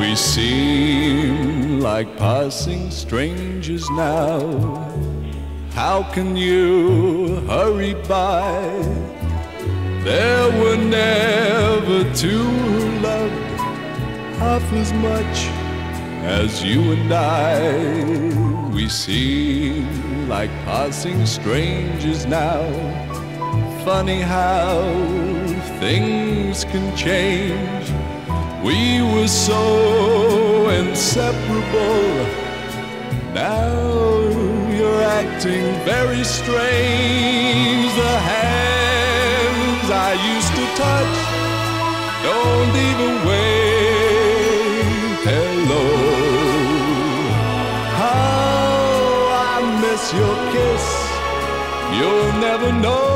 We seem like passing strangers now. How can you hurry by? There were never two who loved half as much as you and I. We seem like passing strangers now. Funny how things can change. We were so inseparable. Now you're acting very strange. The hands I used to touch don't even wave hello. How I miss your kiss, you'll never know.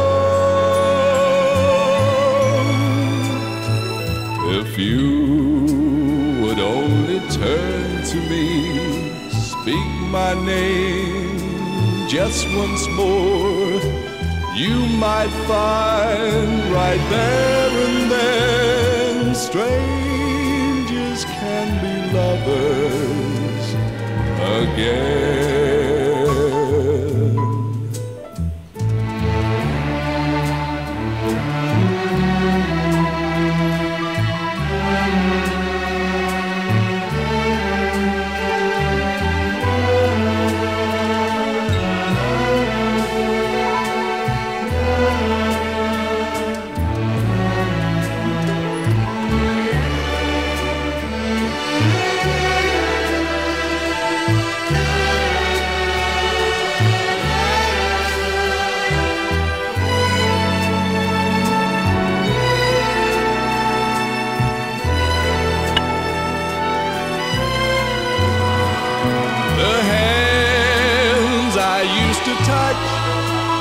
If you would only turn to me, speak my name just once more, you might find right there and then strangers can be lovers again. To touch,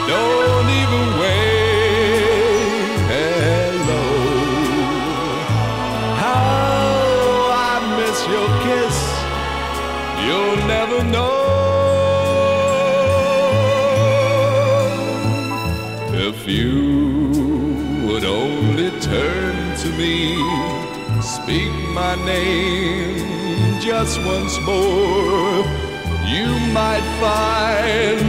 don't even wave hello. How I miss your kiss, you'll never know. If you would only turn to me, speak my name just once more, you might find